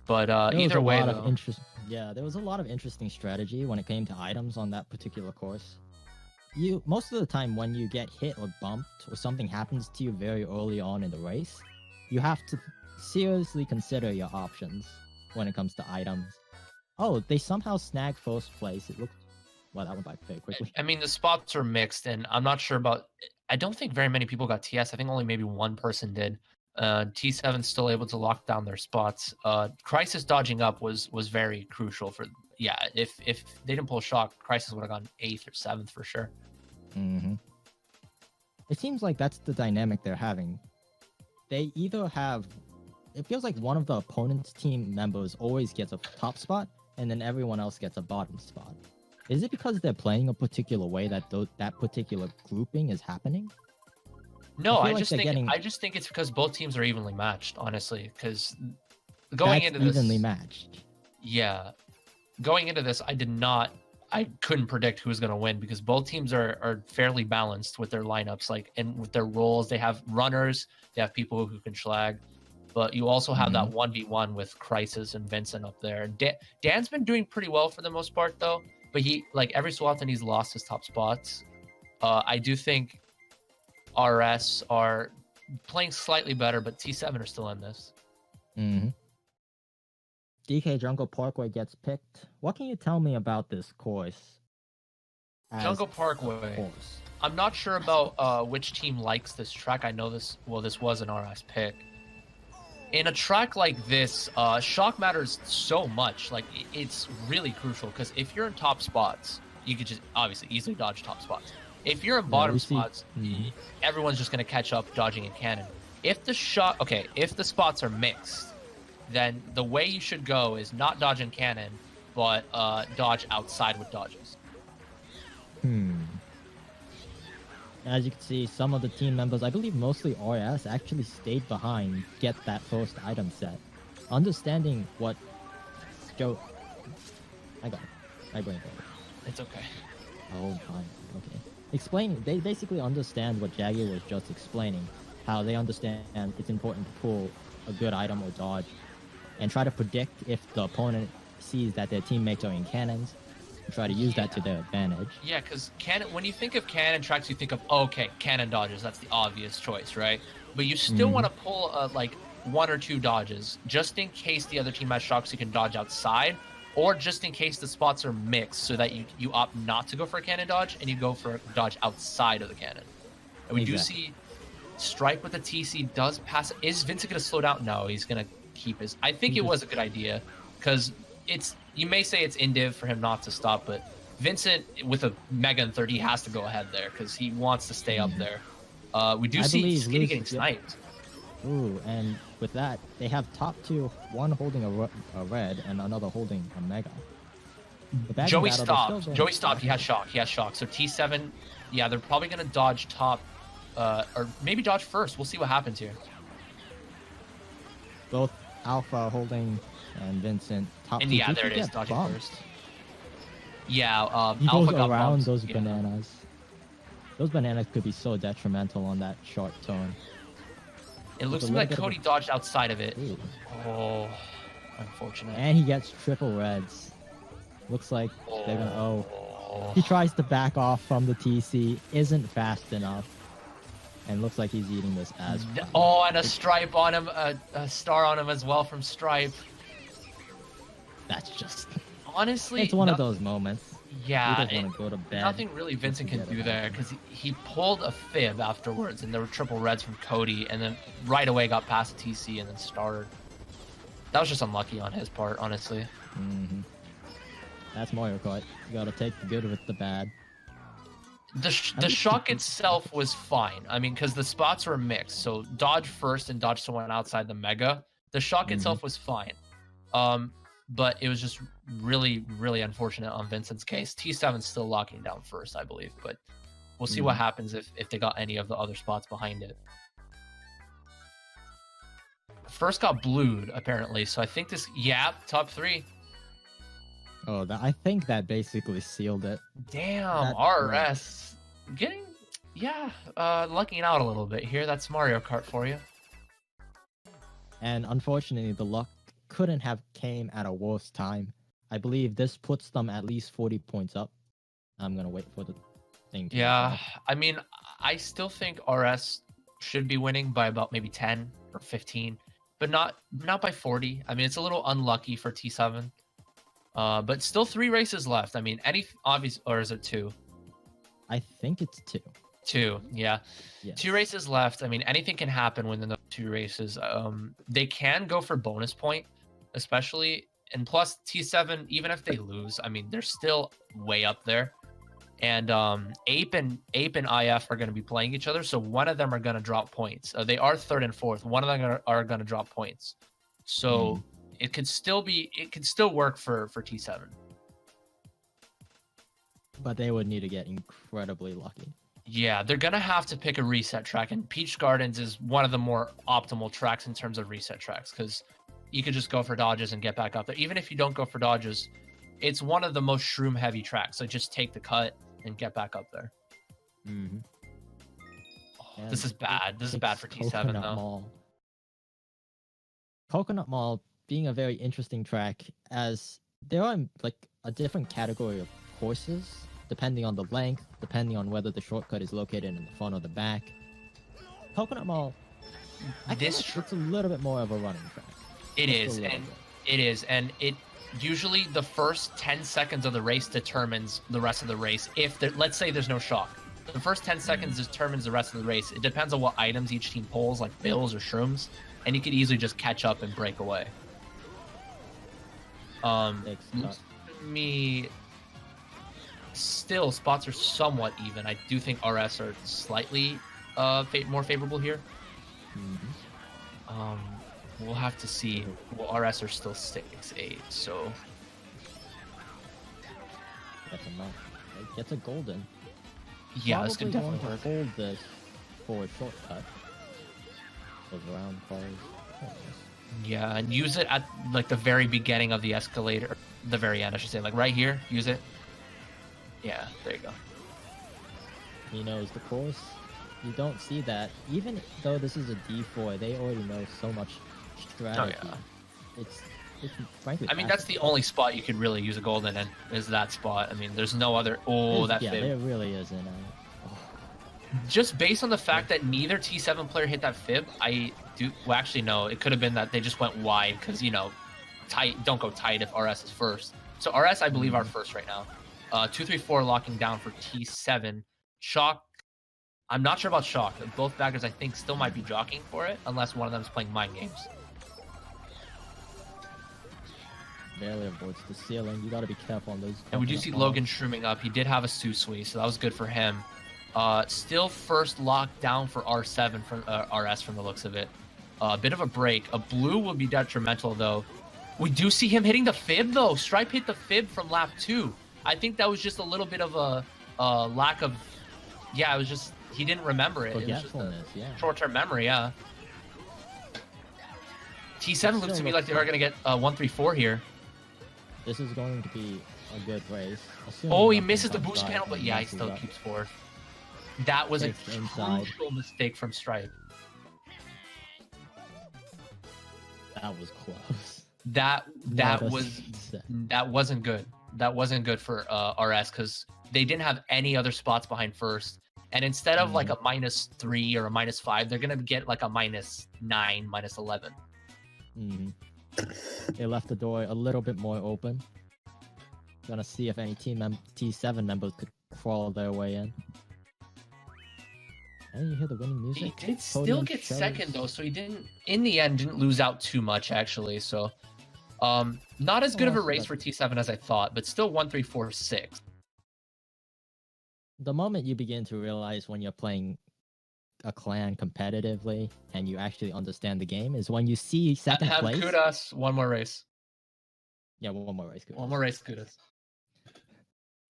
But There was either a way, lot though, of interest. Yeah, there was a lot of interesting strategy when it came to items on that particular course. Most of the time when you get hit or bumped or something happens to you very early on in the race, you have to seriously consider your options when it comes to items. Oh, they somehow snagged first place. It looked well, that went by very quickly. I mean, the spots are mixed, and I'm not sure about. I don't think very many people got TS. I think only maybe one person did. T7 still able to lock down their spots. Crisis dodging up was very crucial for. Yeah, if they didn't pull shock, Crisis would have gone 8th or 7th for sure. Mm-hmm. It seems like that's the dynamic they're having. They either have. It feels like one of the opponent's team members always gets a top spot, and then everyone else gets a bottom spot. Is it because they're playing a particular way that that particular grouping is happening? No, I I feel just like they're think getting- I just think it's because both teams are evenly matched, honestly. Because going That's into this, evenly matched. yeah, going into this, I couldn't predict who was going to win because both teams are fairly balanced with their lineups, like, and with their roles. They have runners, they have people who can schlag, but you also have that 1v1 with Crisis and Vincent up there. And Dan's been doing pretty well for the most part, though. But he, like, every so often he's lost his top spots. I do think RS are playing slightly better, but T7 are still in this. Mm-hmm. DK Jungle Parkway gets picked. What can you tell me about this course? as Jungle Parkway. course? I'm not sure about which team likes this track. I know this. Well, this was an RS pick. In a track like this, shock matters so much. Like, it's really crucial because if you're in top spots, you could just obviously easily dodge top spots. If you're in bottom spots, everyone's just gonna catch up dodging a cannon. If the spots are mixed, then the way you should go is not dodging cannon, but dodge outside with dodges. As you can see, some of the team members, I believe mostly RS, actually stayed behind, get that first item set. Understanding what Joe... I got it. I blame it. It's okay. Oh, fine. Okay. Explaining, they basically understand what Jaggy was just explaining. How they understand it's important to pull a good item or dodge. And try to predict if the opponent sees that their teammates are in cannons. And try to use that to their advantage. Yeah, because when you think of cannon tracks, you think of, okay, cannon dodges. That's the obvious choice, right? But you still want to pull like 1 or 2 dodges, just in case the other team has shocks you can dodge outside, or just in case the spots are mixed, so that you opt not to go for a cannon dodge and you go for a dodge outside of the cannon. And we do see Stripe with the TC does pass. Is Vincent going to slow down? No, he's going to keep his. I think it was a good idea because you may say it's in div for him not to stop, but Vincent with a Mega and 30 has to go ahead there because he wants to stay up there. We do see Skinny getting sniped. Ooh, and with that, they have top 2, one holding a red and another holding a Mega. Joey stopped. Joey stopped. He has shock. So T7, yeah, they're probably going to dodge top, or maybe dodge first. We'll see what happens here. Both Alpha holding and Vincent top 2. And yeah, there it is, dodging first. Yeah, he Alpha goes got around bumped. those bananas. Those bananas could be so detrimental on that short turn. It looks like Cody dodged outside of it. Ooh. Oh, unfortunate. And he gets triple reds. Looks like they're gonna. He tries to back off from the TC, isn't fast enough, and looks like he's eating this as well. Oh, and a stripe on him, a star on him as well from Stripe. That's just honestly, it's one of those moments. Yeah, you just want to go to bed. Nothing really Vincent can do there because he pulled a fib afterwards, and there were triple reds from Cody, and then right away got past the TC and then starred. That was just unlucky on his part, honestly. That's Mario Kart. You gotta take the good with the bad. The shock itself was fine. I mean, because the spots were mixed, so dodge first and dodge someone outside the Mega. The shock itself was fine. But it was just really, really unfortunate on Vincent's case. T7's still locking down first, I believe, but we'll see what happens if they got any of the other spots behind it. First got blued, apparently, so I think this, top 3. Oh, I think that basically sealed it. Damn, RS. Getting, lucking out a little bit here. That's Mario Kart for you. And unfortunately, the luck couldn't have came at a worse time. I believe this puts them at least 40 points up. I'm gonna wait for the thing to Yeah, refresh. I mean, I still think RS should be winning by about maybe 10 or 15, but not by 40. I mean, it's a little unlucky for T7. But still 3 races left. I mean, any obvious, or is it 2? I think it's 2. 2, yeah. Yes. 2 races left. I mean, anything can happen within the 2 races. They can go for bonus point, especially, and plus T7. Even if they lose, I mean, they're still way up there. And Ape and IF are going to be playing each other, so one of them are going to drop points. They are 3rd and 4th. One of them are going to drop points. So it could still work for T7. But they would need to get incredibly lucky. Yeah, they're going to have to pick a reset track, and Peach Gardens is one of the more optimal tracks in terms of reset tracks, because you could just go for dodges and get back up there. Even if you don't go for dodges, it's one of the most shroom heavy tracks, so just take the cut and get back up there. Mm-hmm. Oh, this is bad. This is bad for T7 Coconut though. Mall. Coconut Mall being a very interesting track, as there are like a different category of courses depending on the length, depending on whether the shortcut is located in the front or the back. Coconut Mall, it's a little bit more of a running track. It is, and it usually the first 10 seconds of the race determines the rest of the race. If let's say there's no shock, the first 10 seconds determines the rest of the race. It depends on what items each team pulls, like bills or shrooms, and you could easily just catch up and break away. Me, still spots are somewhat even. I do think RS are slightly more favorable here. We'll have to see. Well, RS are still 6-8, so Gets a golden. Yeah, this could Probably definitely work. hold this for a shortcut. Those round cars. Yeah, and use it at like the very beginning of the escalator, the very end, I should say, like right here. Use it. Yeah, there you go. He knows the course. You don't see that. Even though this is a D4, they already know so much strategy. Oh, yeah. It's frankly. I mean, that's the only spot you could really use a golden in, is that spot. I mean, there's no other. Oh, that yeah, fib. there really isn't. Just based on the fact that neither T7 player hit that fib, I do. Well, actually, no. It could have been that they just went wide because, you know, tight. Don't go tight if RS is first. So RS, I believe, are first right now. 2-3-4 locking down for T7. Shock. I'm not sure about Shock. Both baggers, I think, still might be jockeying for it, unless one of them is playing mind games. Barely avoids the ceiling. You got to be careful on those. And we do see Logan shrooming up. He did have a Susui, so that was good for him. Still first locked down for R7 from RS from the looks of it. A bit of a break. A blue will be detrimental, though. We do see him hitting the fib, though. Stripe hit the fib from lap 2. I think that was just a little bit of a lack of... Yeah, it was just... He didn't remember it. It was just a short-term memory, yeah. T7 looks to me like they are going to get 1-3-4 here. This is going to be a good race. Oh, he misses the boost panel, but yeah, he still keeps forward. That was a crucial mistake from Stripe. That was close. That wasn't good. That wasn't good for RS because they didn't have any other spots behind first. And instead of like a -3 or a -5, they're gonna get like a -9, -11. They left the door a little bit more open. Gonna see if any T7 members could crawl their way in. And you hear the winning music. He did still get second though, so he didn't. In the end, didn't lose out too much actually. So, not as good of a race for T7 as I thought, but still 1-3-4-6. The moment you begin to realize when you're playing a clan competitively and you actually understand the game is when you see second place. Kudos. One more race. Yeah, one more race. Kudos. One more race. Kudos.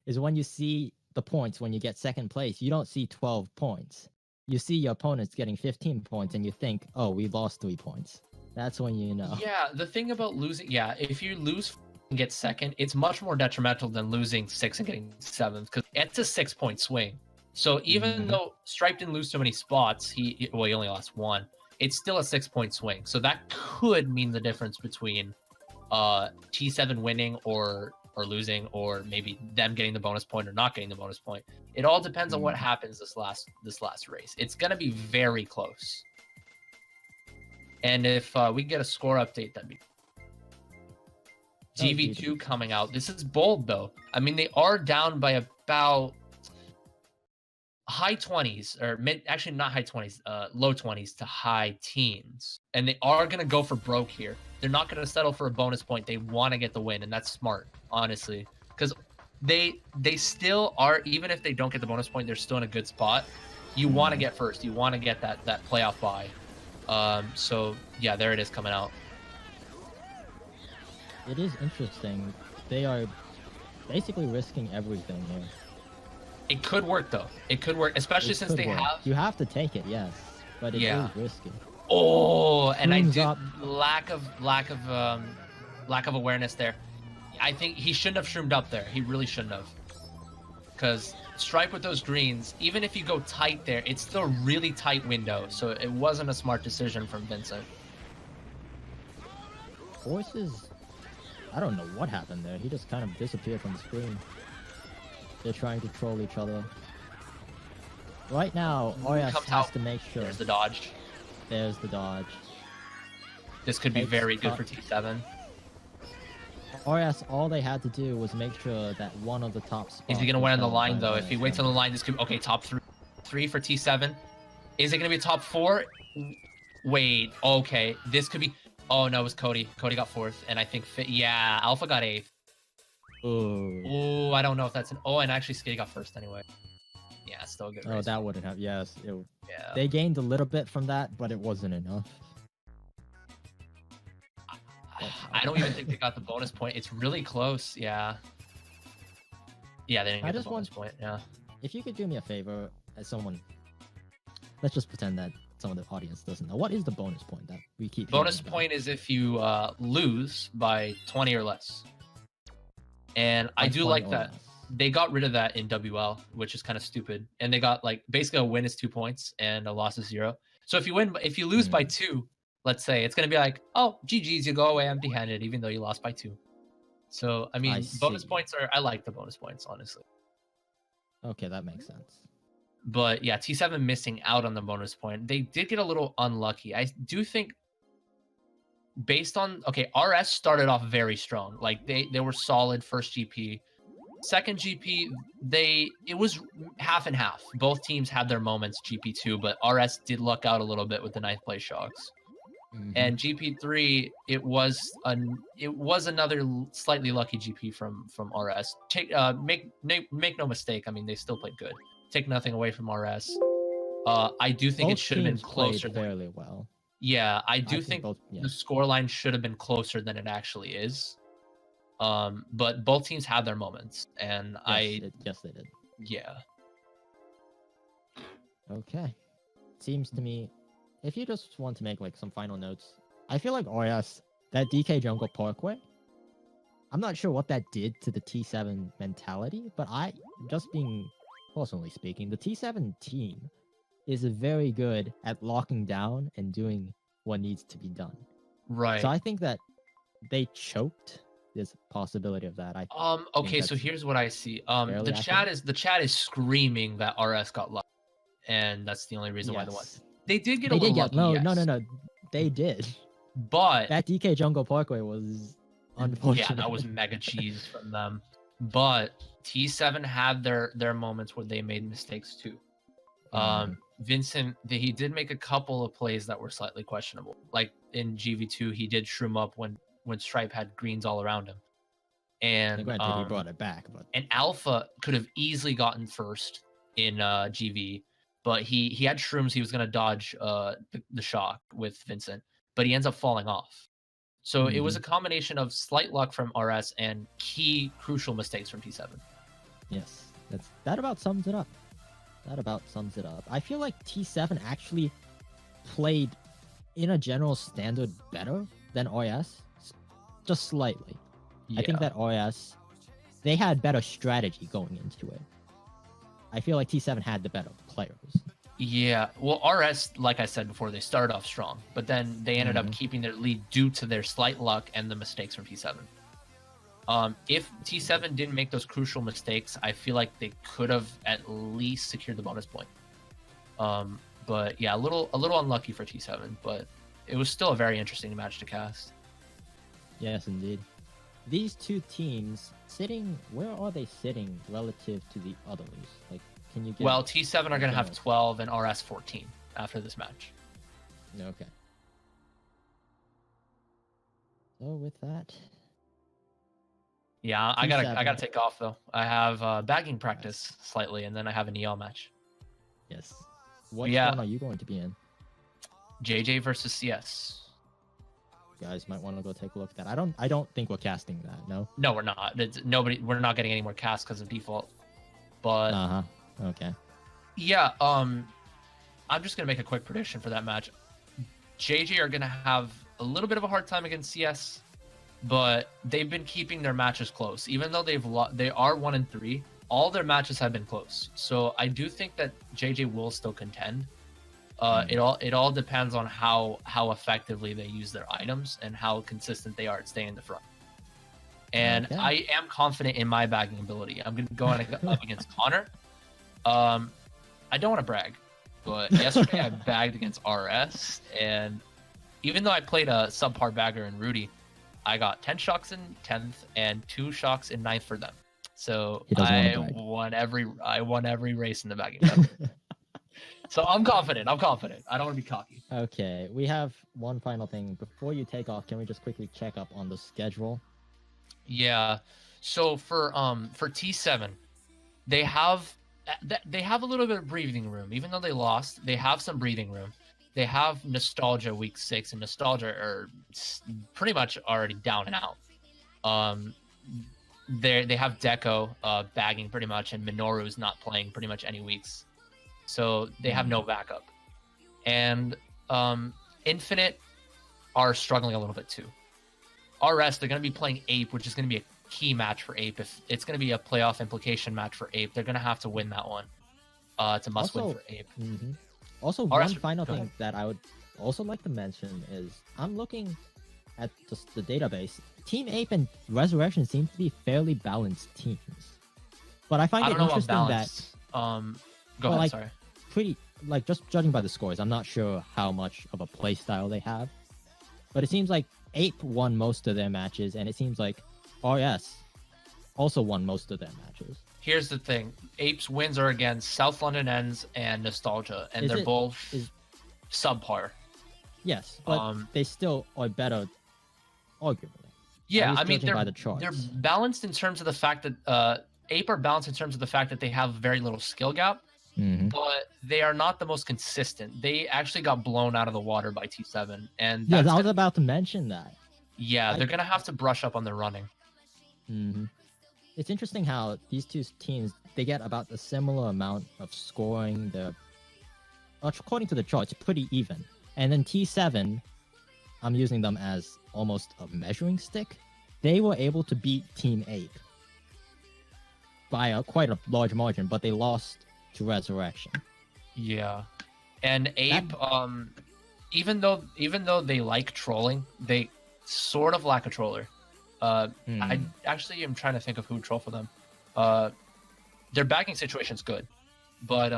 Is when you see the points when you get second place. You don't see 12 points. You see your opponents getting 15 points and you think, oh, we lost 3 points. That's when you know. Yeah, the thing about losing, if you lose and get second, it's much more detrimental than losing 6 and getting 7th because it's a 6-point swing. So even though Stripe didn't lose so many spots, he only lost 1. it's still a 6-point swing. So that could mean the difference between T7 winning or losing, or maybe them getting the bonus point or not getting the bonus point. It all depends on what happens this last race. It's gonna be very close. And if we get a score update, that'd be GV2 coming out. This is bold though. I mean, they are down by about high 20s, or actually not high 20s, low 20s to high teens. And they are going to go for broke here. They're not going to settle for a bonus point. They want to get the win, and that's smart, honestly. Because they still are, even if they don't get the bonus point, they're still in a good spot. You want to get first. You want to get that playoff bye. So, yeah, there it is coming out. It is interesting. They are basically risking everything here. It could work though. It could work, especially since they have. You have to take it, yes, but it is risky. Oh, and I do lack of awareness there. I think he shouldn't have shroomed up there. He really shouldn't have. Because stripe with those greens, even if you go tight there, it's still a really tight window. So it wasn't a smart decision from Vincent. Forces. I don't know what happened there. He just kind of disappeared from the screen. They're trying to troll each other. Right now, Orias has to make sure. There's the dodge. There's the dodge. This could be very good for T7. Orias, all they had to do was make sure that one of the top spots. Is he going to win on the line, though? If he waits on the line, this could be... Okay, top three for T7. Is it going to be top 4? Wait, okay. This could be... Oh, no, it was Cody. Cody got 4th, and I think... Yeah, Alpha got 8th. Oh, I don't know if that's an... Oh, and actually Skitty got 1st anyway. Yeah, still a good race. Oh, that wouldn't have... Yes. Yeah. They gained a little bit from that, but it wasn't enough. I don't even think they got the bonus point. It's really close. Yeah. Yeah, they didn't get the bonus point. Yeah. If you could do me a favor, as someone... Let's just pretend that some of the audience doesn't know. What is the bonus point that we keep... Bonus point is if you lose by 20 or less. And I do like that they got rid of that in WL, which is kind of stupid. And they got like basically a win is 2 points and a loss is 0. So if you lose by 2, let's say, it's gonna be like, oh, GG's, you go away empty-handed, even though you lost by 2. So I mean, bonus points I like the bonus points, honestly. Okay, that makes sense. But yeah, T7 missing out on the bonus point. They did get a little unlucky. I do think. Based on RS started off very strong. Like they were solid first GP. Second GP, it was half and half. Both teams had their moments GP2, but RS did luck out a little bit with the 9th place shocks. And GP3, it was another slightly lucky GP from RS. Make no mistake. I mean, they still played good. Take nothing away from RS. I do think it should have been closer. Fairly well. Yeah, I think the scoreline should have been closer than it actually is. But both teams had their moments, and yes, they did. Yeah. Okay. Seems to me, if you just want to make like some final notes, I feel like Orias, that DK Jungle Parkway, I'm not sure what that did to the T7 mentality, but just being personally speaking, the T7 team is very good at locking down and doing what needs to be done. Right. So I think that they choked. There's a possibility of that. Okay, so here's what I see. The chat is screaming that RS got lucky, and that's the only reason why they won. They did get a little lucky. No. They did. But that DK Jungle Parkway was unfortunate. Yeah, that was mega cheese from them. But T7 had their moments where they made mistakes too. Vincent, he did make a couple of plays that were slightly questionable. Like in GV2, he did shroom up when Stripe had greens all around him. And he brought it back. But... And Alpha could have easily gotten first in GV, but he had shrooms. He was going to dodge the shock with Vincent, but he ends up falling off. So it was a combination of slight luck from RS and key crucial mistakes from T7. Yes, that about sums it up. I feel like T7 actually played in a general standard better than OS, just slightly. Yeah. I think that OS, they had better strategy going into it. I feel like T7 had the better players. Yeah, well, RS, like I said before, they started off strong, but then they ended up keeping their lead due to their slight luck and the mistakes from T7. If T7 didn't make those crucial mistakes, I feel like they could have at least secured the bonus point. But yeah, a little unlucky for T7, but it was still a very interesting match to cast. Yes, indeed. These two teams where are they sitting relative to the others? Like, can you get? Well, T7 are going to have 12 and RS 14 after this match. Okay. So with that. Yeah, I gotta take off though. I have bagging practice slightly, and then I have an EL match. Yes. What one are you going to be in? JJ versus CS. You guys might want to go take a look at that. I don't think we're casting that. No. No, we're not. We're not getting any more casts because of default. But okay. Yeah. I'm just gonna make a quick prediction for that match. JJ are gonna have a little bit of a hard time against CS, but they've been keeping their matches close, even though they are 1-3. All their matches have been close, so I do think that JJ will still contend. It all depends on how effectively they use their items and how consistent they are at staying in the front. And okay. I am confident in my bagging ability. I'm going to go up against Connor. I don't want to brag, but yesterday I bagged against RS, and even though I played a subpar bagger in Rudy, I got 10 shocks in 10th and 2 shocks in 9th for them. So I won every race in the bagging battle. So I'm confident. I don't want to be cocky. Okay, we have one final thing. Before you take off, can we just quickly check up on the schedule? Yeah. So for T7, they have a little bit of breathing room. Even though they lost, they have some breathing room. They have Nostalgia week 6, and Nostalgia are pretty much already down and out. They have Deco bagging pretty much, and Minoru's not playing pretty much any weeks. So they have no backup. And Infinite are struggling a little bit too. RS, they're going to be playing Ape, which is going to be a key match for Ape. If it's going to be a playoff implication match for Ape, they're going to have to win that one. It's a must-win for Ape. Also, one final thing that I would also like to mention is I'm looking at just the database. Team Ape and Resurrection seem to be fairly balanced teams. But I find it interesting that... Go ahead, sorry. Pretty, just judging by the scores, I'm not sure how much of a play style they have. But it seems like Ape won most of their matches, and it seems like RS also won most of their matches. Here's the thing. Ape's wins are against South London Ends and Nostalgia, and they're both subpar. Yes, but they still are better, arguably. Yeah, I mean, they're balanced in terms of the fact that Ape are balanced in terms of the fact that they have very little skill gap, but they are not the most consistent. They actually got blown out of the water by T7, and I was about to mention that. Yeah, they're gonna have to brush up on their running. It's interesting how these two teams, they get about a similar amount of scoring. According to the charts, pretty even. And then T7, I'm using them as almost a measuring stick. They were able to beat Team Ape by quite a large margin, but they lost to Resurrection. Yeah, and Ape, even though they like trolling, they sort of lack a troller. I actually am trying to think of who would troll for them. Their bagging situation's good, but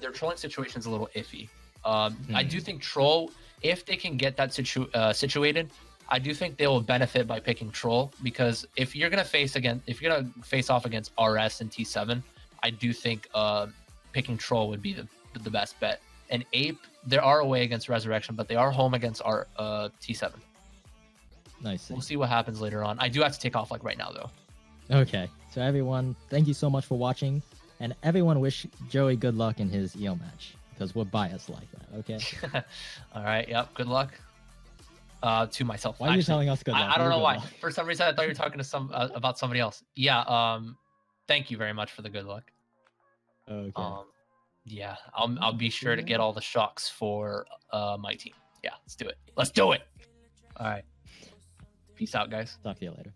their trolling situation's a little iffy. I do think troll, if they can get that situated, I do think they will benefit by picking troll, because if you're gonna face off against RS and T7, I do think picking troll would be the best bet. And Ape, they are away against Resurrection, but they are home against our T7. Nice. We'll see what happens later on. I do have to take off right now though. Okay, so everyone, thank you so much for watching, and everyone wish Joey good luck in his EO match, because we're biased like that. Okay. All right. Yep. Good luck. To myself. Why are you telling us good luck? I don't know why. For some reason, I thought you were talking to about somebody else. Yeah. Thank you very much for the good luck. Okay. Yeah. I'll be sure to get all the shocks for my team. Yeah. Let's do it. Let's do it. All right. Peace out, guys. Talk to you later.